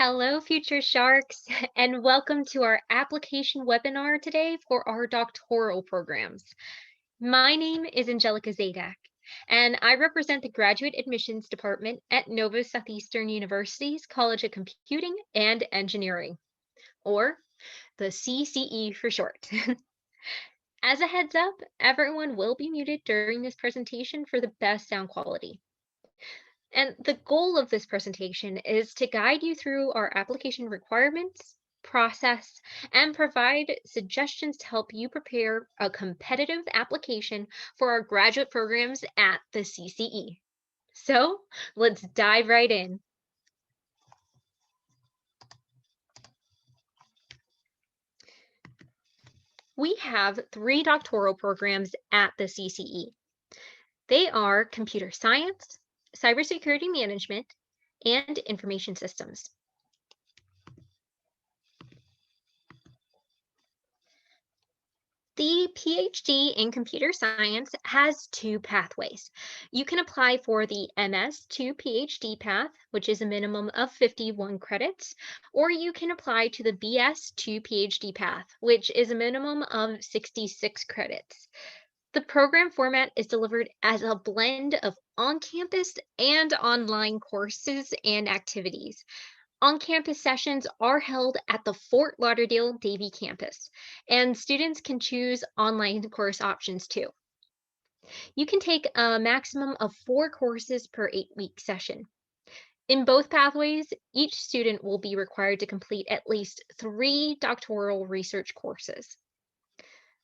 Hello, future sharks, and welcome to our application webinar today for our doctoral programs. My name is Angelica Zadak, and I represent the Graduate Admissions Department at Nova Southeastern University's College of Computing and Engineering, or the CCE for short. As a heads up, everyone will be muted during this presentation for the best sound quality. And the goal of this presentation is to guide you through our application requirements, process, and provide suggestions to help you prepare a competitive application for our graduate programs at the CCE. So let's dive right in. We have 3 doctoral programs at the CCE. They are computer science, cybersecurity management, and information systems. The PhD in computer science has 2 pathways. You can apply for the MS to PhD path, which is a minimum of 51 credits, or you can apply to the BS to PhD path, which is a minimum of 66 credits. The program format is delivered as a blend of on-campus and online courses and activities. On-campus sessions are held at the Fort Lauderdale Davie campus, and students can choose online course options too. You can take a maximum of 4 courses per 8-week session. In both pathways, each student will be required to complete at least 3 doctoral research courses.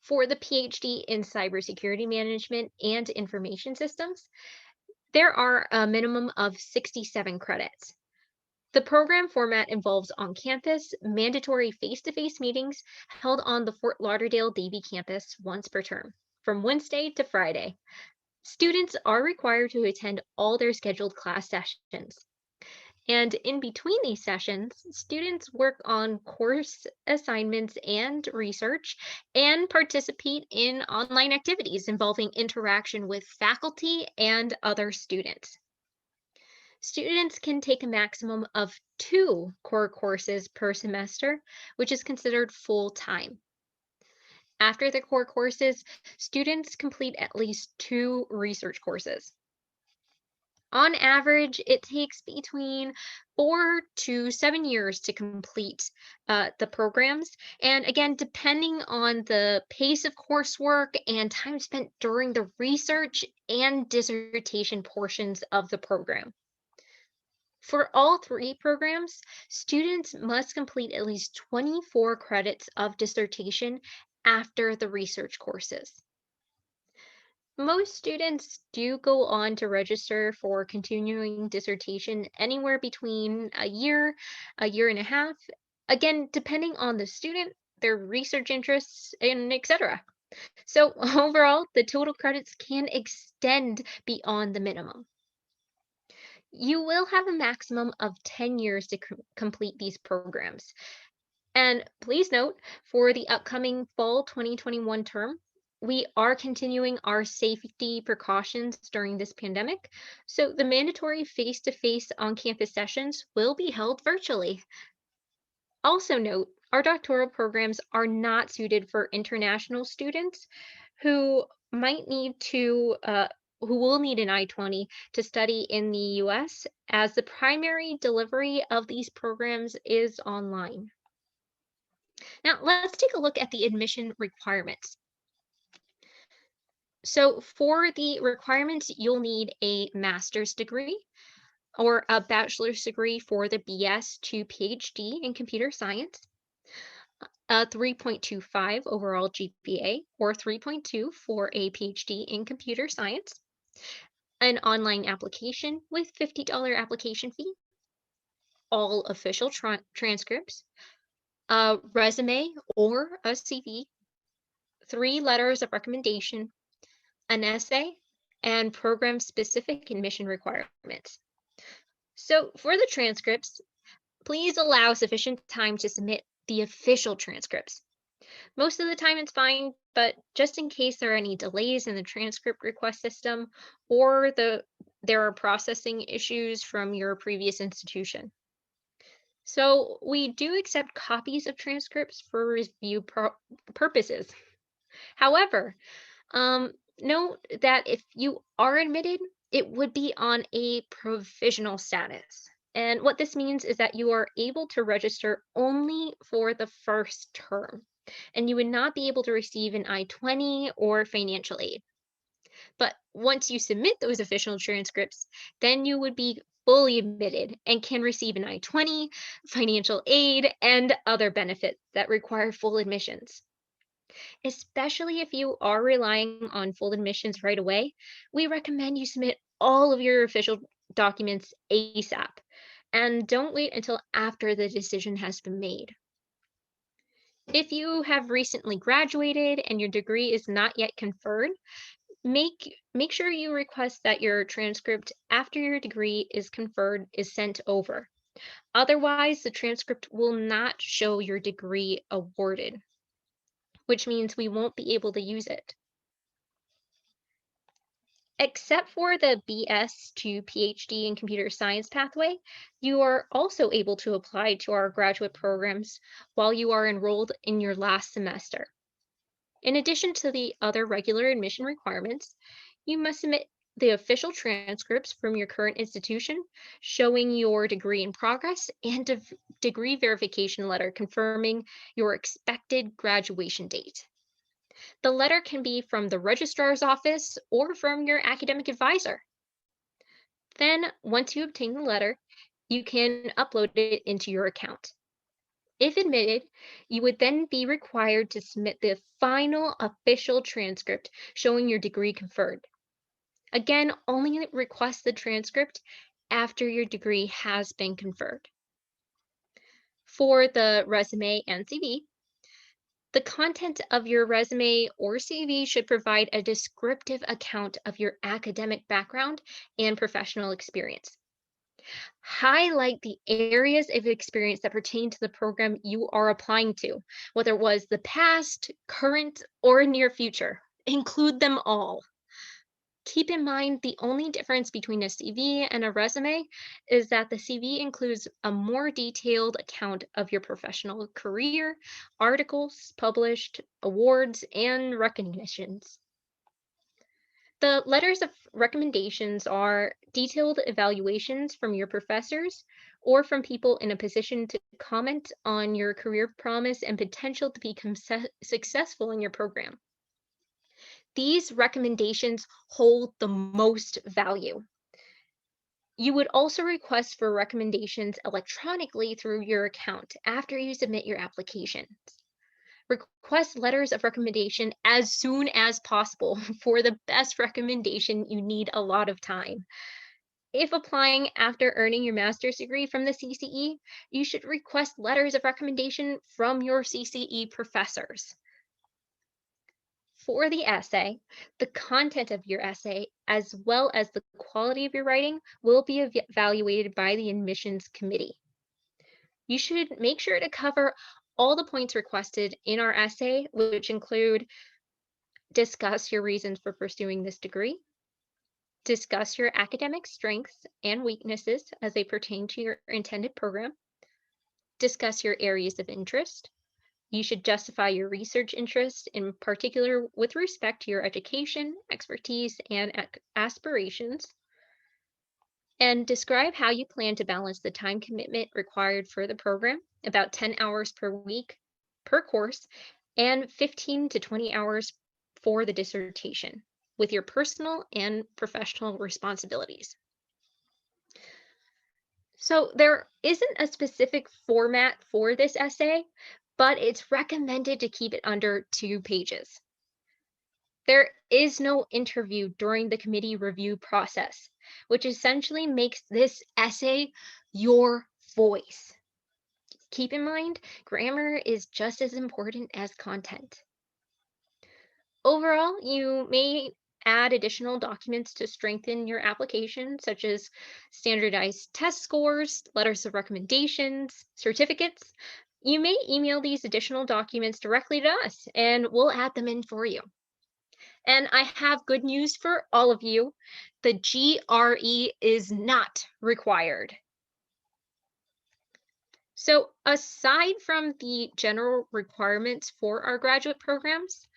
For the PhD in cybersecurity management and information systems, there are a minimum of 67 credits. The program format involves on-campus, mandatory face-to-face meetings held on the Fort Lauderdale Davie campus once per term, from Wednesday to Friday. Students are required to attend all their scheduled class sessions. And in between these sessions, students work on course assignments and research and participate in online activities involving interaction with faculty and other students. Students can take a maximum of 2 core courses per semester, which is considered full-time. After the core courses, students complete at least 2 research courses. On average, it takes between 4 to 7 years to complete the programs. And again, depending on the pace of coursework and time spent during the research and dissertation portions of the program. For all 3 programs, students must complete at least 24 credits of dissertation after the research courses. Most students do go on to register for continuing dissertation anywhere between a year and a half, again, depending on the student, their research interests, and etc. So overall, the total credits can extend beyond the minimum. You will have a maximum of 10 years to complete these programs. And please note, for the upcoming fall 2021 term, we are continuing our safety precautions during this pandemic, so the mandatory face-to-face on-campus sessions will be held virtually. Also note, our doctoral programs are not suited for international students who might need to who will need an I-20 to study in the US, as the primary delivery of these programs is online. Now, let's take a look at the admission requirements. So for the requirements, you'll need a master's degree or a bachelor's degree for the BS to PhD in computer science, a 3.25 overall GPA or 3.2 for a PhD in computer science, an online application with $50 application fee, all official transcripts, a resume or a CV, 3 letters of recommendation, an essay, and program-specific admission requirements. So for the transcripts, please allow sufficient time to submit the official transcripts. Most of the time it's fine, but just in case there are any delays in the transcript request system or there are processing issues from your previous institution. So we do accept copies of transcripts for review purposes. However, note that if you are admitted, it would be on a provisional status. And what this means is that you are able to register only for the first term, and you would not be able to receive an I-20 or financial aid. But once you submit those official transcripts, then you would be fully admitted and can receive an I-20, financial aid, and other benefits that require full admissions. Especially if you are relying on full admissions right away, we recommend you submit all of your official documents ASAP and don't wait until after the decision has been made. If you have recently graduated and your degree is not yet conferred, make sure you request that your transcript after your degree is conferred is sent over. Otherwise, the transcript will not show your degree awarded, which means we won't be able to use it. Except for the BS to PhD in computer science pathway, you are also able to apply to our graduate programs while you are enrolled in your last semester. In addition to the other regular admission requirements, you must submit the official transcripts from your current institution showing your degree in progress and a degree verification letter confirming your expected graduation date. The letter can be from the registrar's office or from your academic advisor. Then, once you obtain the letter, you can upload it into your account. If admitted, you would then be required to submit the final official transcript showing your degree conferred. Again, only request the transcript after your degree has been conferred. For the resume and CV, the content of your resume or CV should provide a descriptive account of your academic background and professional experience. Highlight the areas of experience that pertain to the program you are applying to, whether it was the past, current, or near future. Include them all. Keep in mind the only difference between a CV and a resume is that the CV includes a more detailed account of your professional career, articles published, awards, and recognitions. The letters of recommendations are detailed evaluations from your professors or from people in a position to comment on your career promise and potential to become successful in your program. These recommendations hold the most value. You would also request for recommendations electronically through your account after you submit your applications. Request letters of recommendation as soon as possible. For the best recommendation, you need a lot of time. If applying after earning your master's degree from the CCE, you should request letters of recommendation from your CCE professors. For the essay, the content of your essay, as well as the quality of your writing, will be evaluated by the admissions committee. You should make sure to cover all the points requested in our essay, which include discuss your reasons for pursuing this degree, discuss your academic strengths and weaknesses as they pertain to your intended program, discuss your areas of interest. You should justify your research interest, in particular with respect to your education, expertise, and aspirations, and describe how you plan to balance the time commitment required for the program, about 10 hours per week per course, and 15 to 20 hours for the dissertation, with your personal and professional responsibilities. So there isn't a specific format for this essay, but it's recommended to keep it under 2 pages. There is no interview during the committee review process, which essentially makes this essay your voice. Keep in mind, grammar is just as important as content. Overall, you may add additional documents to strengthen your application, such as standardized test scores, letters of recommendations, certificates. You may email these additional documents directly to us, and we'll add them in for you. And I have good news for all of you. The GRE is not required. So, aside from the general requirements for our graduate programs,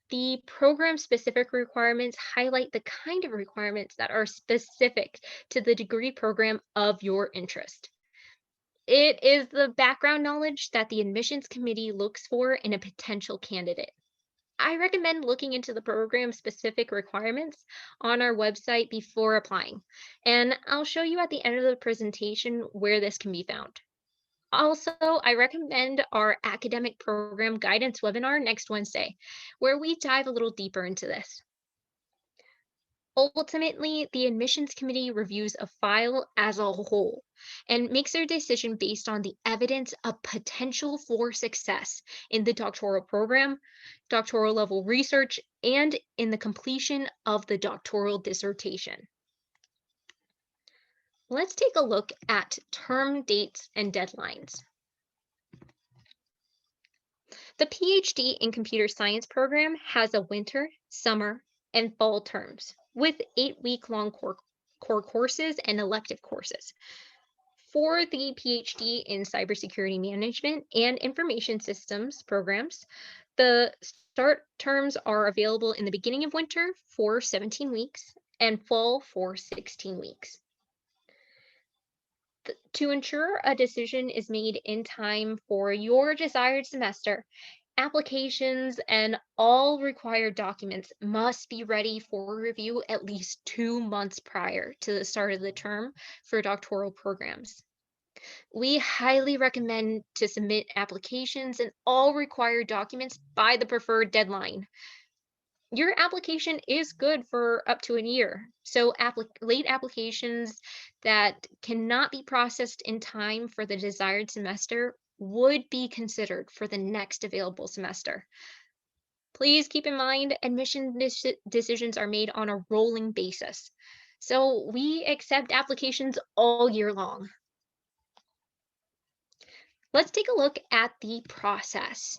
the program specific requirements highlight the kind of requirements that are specific to the degree program of your interest. It is the background knowledge that the admissions committee looks for in a potential candidate. I recommend looking into the program specific requirements on our website before applying, and I'll show you at the end of the presentation where this can be found. Also, I recommend our academic program guidance webinar next Wednesday, where we dive a little deeper into this. Ultimately, the admissions committee reviews a file as a whole and makes their decision based on the evidence of potential for success in the doctoral program, doctoral level research, and in the completion of the doctoral dissertation. Let's take a look at term dates and deadlines. The PhD in Computer Science program has a winter, summer, and fall terms with 8-week-long core courses and elective courses. For the PhD in Cybersecurity Management and Information Systems programs, the start terms are available in the beginning of winter for 17 weeks and fall for 16 weeks. To ensure a decision is made in time for your desired semester, applications and all required documents must be ready for review at least 2 months prior to the start of the term for doctoral programs. We highly recommend to submit applications and all required documents by the preferred deadline. Your application is good for up to a year. So late applications that cannot be processed in time for the desired semester would be considered for the next available semester. Please keep in mind admission decisions are made on a rolling basis. So we accept applications all year long. Let's take a look at the process.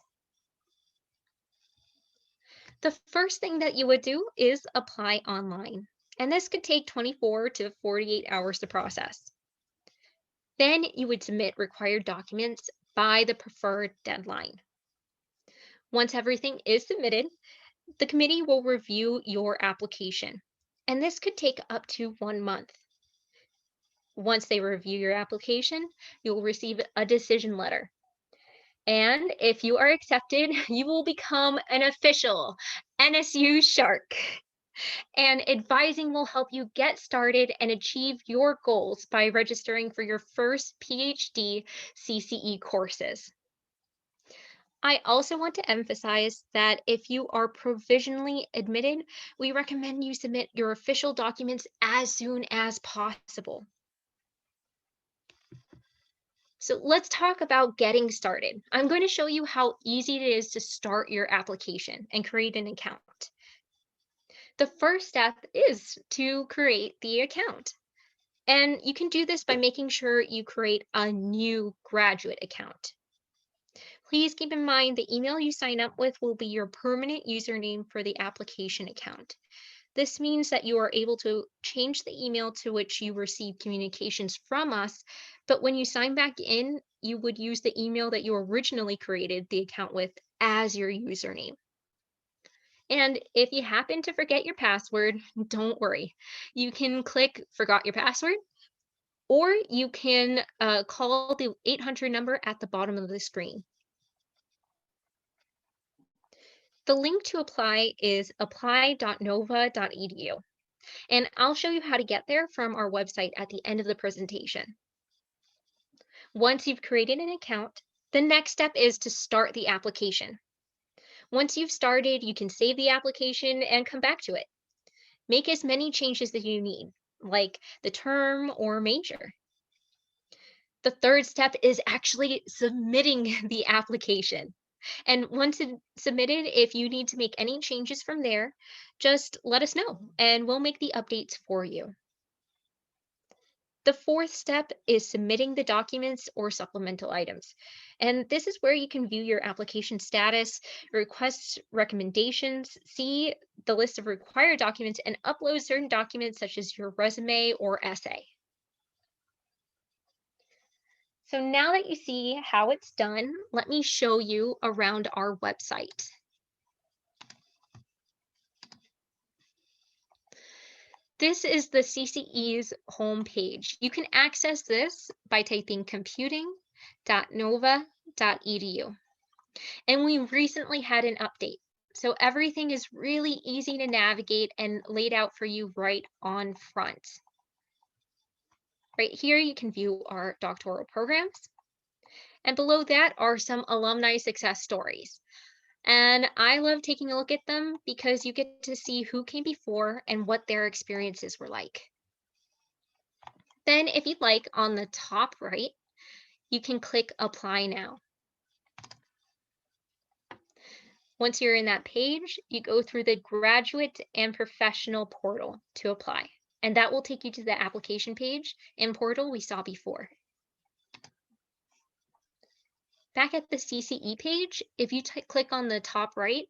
The first thing that you would do is apply online, and this could take 24 to 48 hours to process. Then you would submit required documents by the preferred deadline. Once everything is submitted, the committee will review your application, and this could take up to 1 month. Once they review your application, you'll receive a decision letter. And if you are accepted, you will become an official NSU Shark. And advising will help you get started and achieve your goals by registering for your first PhD CCE courses. I also want to emphasize that if you are provisionally admitted, we recommend you submit your official documents as soon as possible. So let's talk about getting started. I'm going to show you how easy it is to start your application and create an account. The first step is to create the account. And you can do this by making sure you create a new graduate account. Please keep in mind the email you sign up with will be your permanent username for the application account. This means that you are able to change the email to which you receive communications from us, but when you sign back in, you would use the email that you originally created the account with as your username. And if you happen to forget your password, don't worry. You can click Forgot Your Password, or you can call the 800 number at the bottom of the screen. The link to apply is apply.nova.edu, and I'll show you how to get there from our website at the end of the presentation. Once you've created an account, the next step is to start the application. Once you've started, you can save the application and come back to it. Make as many changes as you need, like the term or major. The third step is actually submitting the application. And once it's submitted, if you need to make any changes from there, just let us know and we'll make the updates for you. The fourth step is submitting the documents or supplemental items. And this is where you can view your application status, request recommendations, see the list of required documents, and upload certain documents such as your resume or essay. So now that you see how it's done, let me show you around our website. This is the CCE's homepage. You can access this by typing computing.nova.edu. And we recently had an update. So everything is really easy to navigate and laid out for you right on front. Right here, you can view our doctoral programs. And below that are some alumni success stories. And I love taking a look at them because you get to see who came before and what their experiences were like. Then, if you'd like, on the top right, you can click Apply Now. Once you're in that page, you go through the graduate and professional portal to apply. And that will take you to the application page and portal we saw before. Back at the CCE page, if you click on the top right,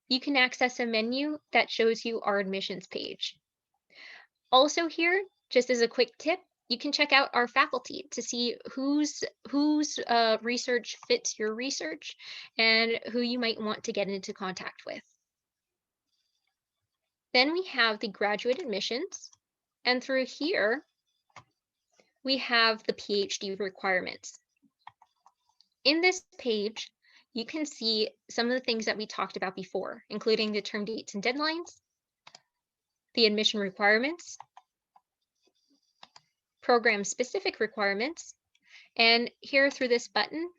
you can access a menu that shows you our admissions page. Also here, just as a quick tip, you can check out our faculty to see whose research fits your research and who you might want to get into contact with. Then we have the graduate admissions, and through here, we have the PhD requirements. In this page, you can see some of the things that we talked about before, including the term dates and deadlines, the admission requirements, program-specific requirements, and here through this button,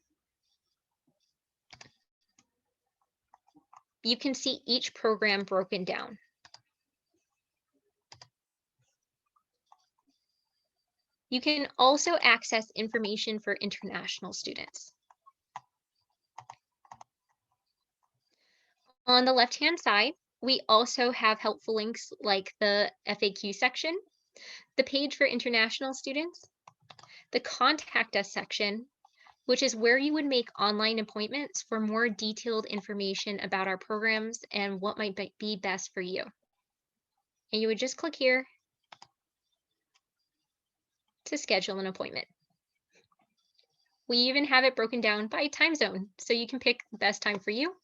you can see each program broken down. You can also access information for international students. On the left-hand side, we also have helpful links like the FAQ section, the page for international students, the Contact Us section, which is where you would make online appointments for more detailed information about our programs and what might be best for you. And you would just click here to schedule an appointment. We even have it broken down by time zone, so you can pick the best time for you.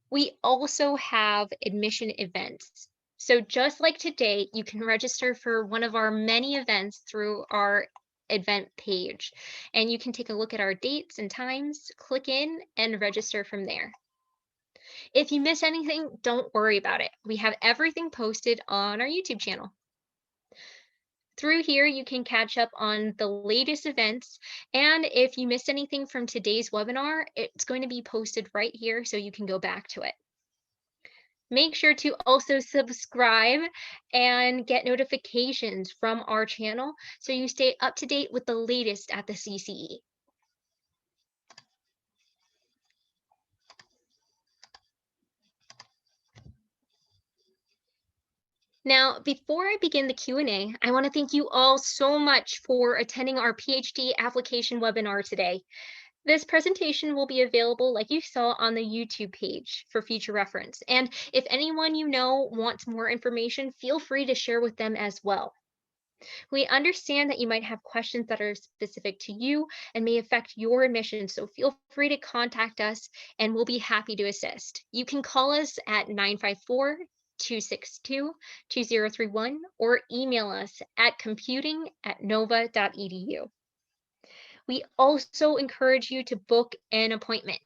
We also have admission events. So just like today, you can register for one of our many events through our event page, and you can take a look at our dates and times, click in and register from there. If you miss anything, don't worry about it. We have everything posted on our YouTube channel. Through here, you can catch up on the latest events, and if you missed anything from today's webinar, it's going to be posted right here so you can go back to it. Make sure to also subscribe and get notifications from our channel so you stay up to date with the latest at the CCE. Now, before I begin the Q&A, I want to thank you all so much for attending our PhD application webinar today. This presentation will be available, like you saw, on the YouTube page for future reference. And if anyone you know wants more information, feel free to share with them as well. We understand that you might have questions that are specific to you and may affect your admission, so feel free to contact us and we'll be happy to assist. You can call us at 954-262-2031 or email us at computing@nova.edu. We also encourage you to book an appointment.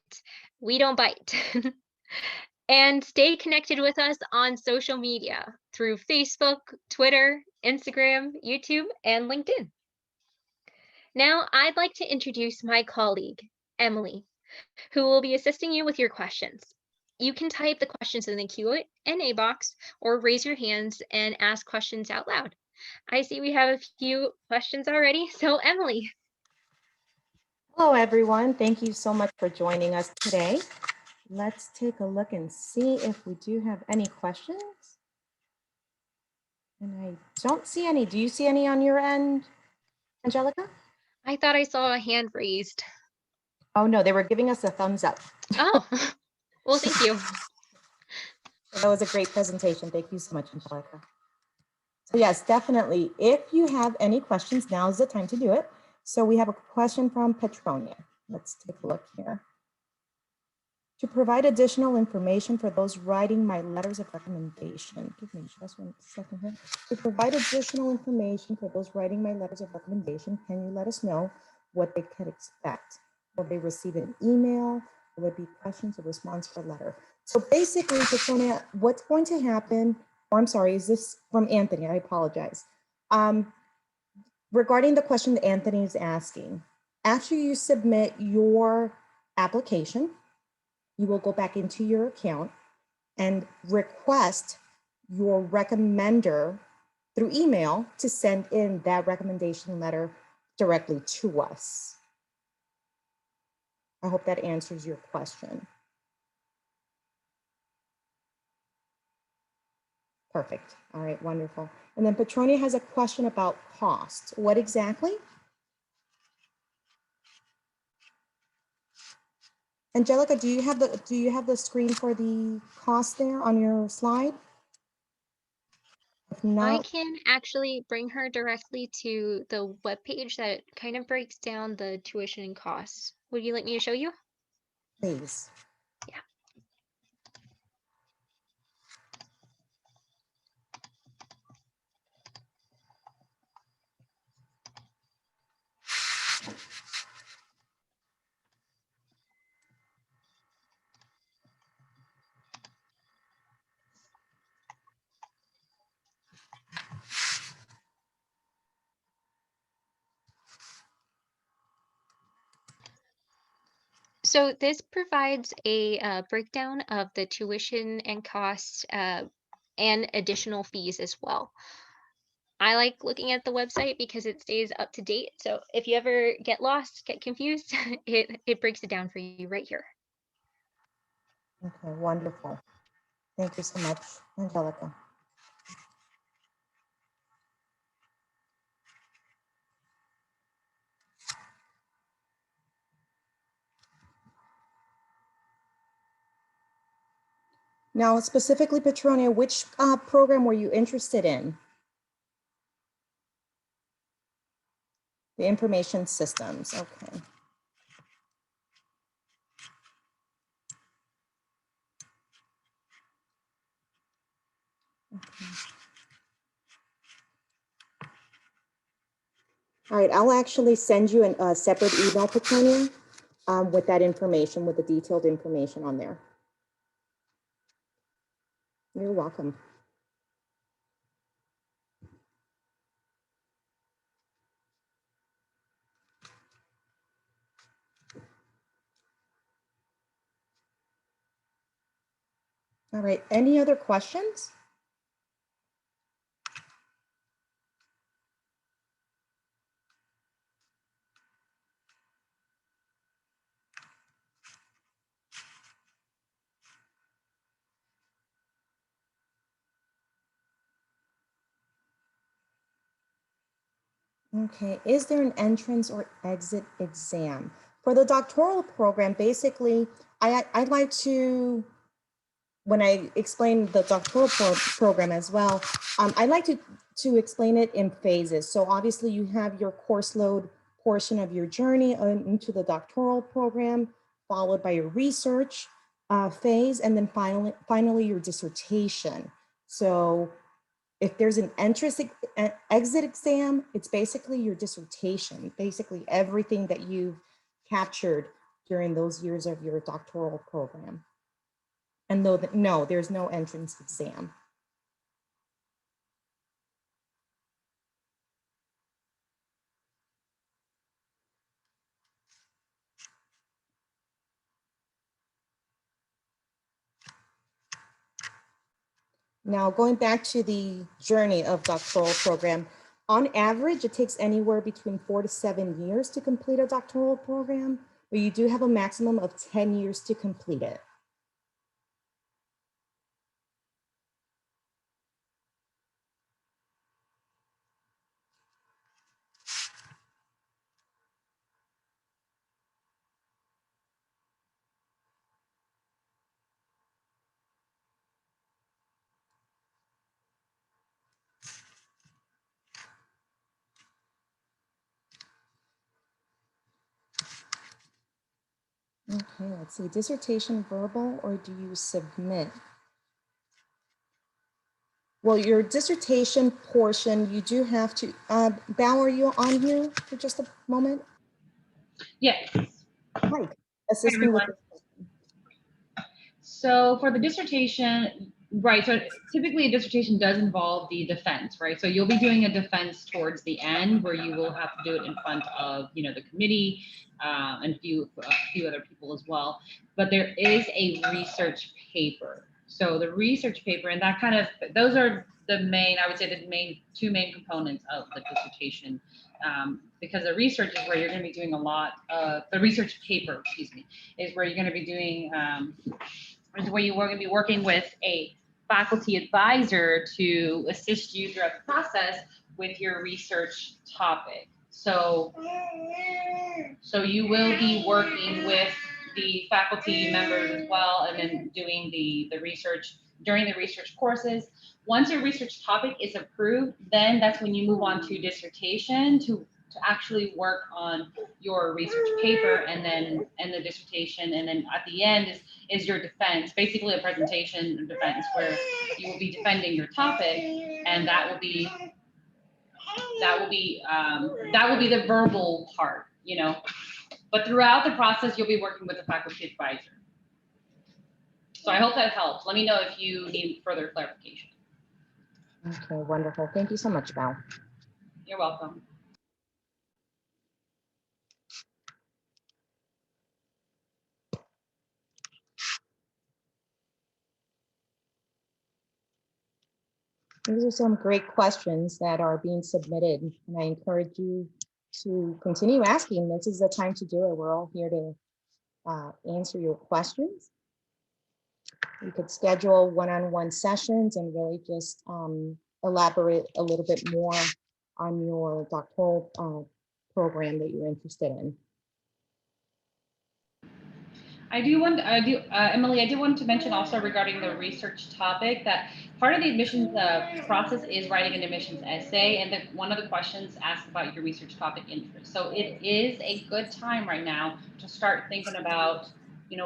We don't bite. And stay connected with us on social media through Facebook, Twitter, Instagram, YouTube, and LinkedIn. Now, I'd like to introduce my colleague, Emily, who will be assisting you with your questions. You can type the questions in the Q&A box or raise your hands and ask questions out loud. I see we have a few questions already, so Emily. Hello, everyone. Thank you so much for joining us today. Let's take a look and see if we do have any questions. And I don't see any. Do you see any on your end, Angelica? I thought I saw a hand raised. Oh, no, they were giving us a thumbs up. Oh, well, thank you. That was a great presentation. Thank you so much, Angelica. So yes, definitely. If you have any questions, now is the time to do it. So we have a question from Petronia. Let's take a look here. To provide additional information for those writing my letters of recommendation. Give me just 1 second here. To provide additional information for those writing my letters of recommendation, can you let us know what they could expect? Will they receive an email? Will there be questions or response for letter? So basically, Petronia, what's going to happen, or I'm sorry, is this from Anthony? I apologize. Regarding the question that Anthony is asking, after you submit your application, you will go back into your account and request your recommender through email to send in that recommendation letter directly to us. I hope that answers your question. Perfect. All right, wonderful. And then Petronia has a question about cost. What exactly? Angelica, do you have the screen for the cost there on your slide? If I not, can actually bring her directly to the webpage that kind of breaks down the tuition and costs. Would you like me to show you? please. Yeah. So this provides a breakdown of the tuition and costs and additional fees as well. I like looking at the website because it stays up to date. So if you ever get lost, get confused, it breaks it down for you right here. Okay, wonderful. Thank you so much, Angelica. Now, specifically, Petronia, which program were you interested in? The information systems, okay. All right, I'll actually send you a separate email, Petronia, with that information, with the detailed information on there. You're welcome. All right, any other questions? Okay, is there an entrance or exit exam? For the doctoral program, basically, I'd like to, when I explain the doctoral program as well, I'd like to explain it in phases. So obviously you have your course load portion of your journey into the doctoral program, followed by your research phase, and then finally your dissertation. So if there's an entrance exit exam, it's basically your dissertation, basically everything that you've captured during those years of your doctoral program. And no, there's no entrance exam. Now, going back to the journey of doctoral program, on average, it takes anywhere between 4 to 7 years to complete a doctoral program, but you do have a maximum of 10 years to complete it. Okay, let's see, dissertation verbal or do you submit? Well, your dissertation portion, you do have to, Bao, are you on here for just a moment? Yes. Hi, assist me with everyone. this. So for the dissertation, right, so typically a dissertation does involve the defense, right? So you'll be doing a defense towards the end where you will have to do it in front of, the committee and a few other people as well. But there is a research paper. So the research paper, and that kind of, those are the main, I would say the two main components of the dissertation. Because the research is where you're going to be doing a lot of, the research paper, excuse me, is where you're going to be doing, is where you're going to be working with a faculty advisor to assist you throughout the process with your research topic. So you will be working with the faculty members as well, and then doing the research during the research courses. Once your research topic is approved, then that's when you move on to dissertation to actually work on your research paper and the dissertation, and then at the end is your defense, basically a presentation and defense where you will be defending your topic, and that will be the verbal part, But throughout the process, you'll be working with a faculty advisor. So I hope that helps. Let me know if you need further clarification. Okay, wonderful. Thank you so much, Bao. You're welcome. These are some great questions that are being submitted, and I encourage you to continue asking. This is the time to do it. We're all here to answer your questions. You could schedule one-on-one sessions and really just elaborate a little bit more on your doctoral program that you're interested in. Emily, I do want to mention also regarding the research topic that part of the admissions process is writing an admissions essay, and one of the questions asked about your research topic interest. So it is a good time right now to start thinking about,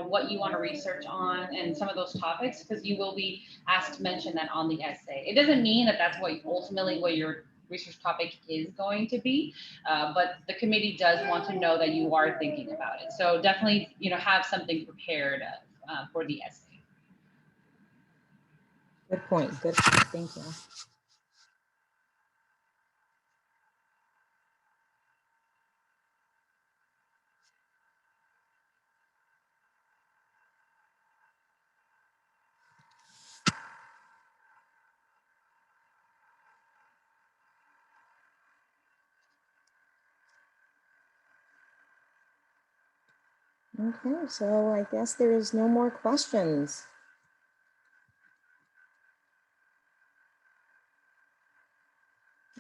what you want to research on and some of those topics, because you will be asked to mention that on the essay. It doesn't mean that that's ultimately what your research topic is going to be, but the committee does want to know that you are thinking about it. So definitely, have something prepared for the essay. Good point. Good point. Thank you. Okay, so I guess there is no more questions.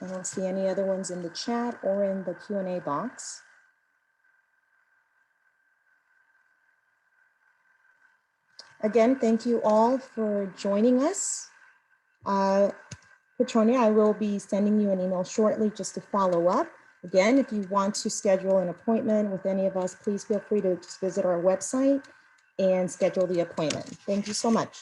I don't see any other ones in the chat or in the Q&A box. Again, thank you all for joining us. Petronia, I will be sending you an email shortly just to follow up. Again, if you want to schedule an appointment with any of us, please feel free to just visit our website and schedule the appointment. Thank you so much.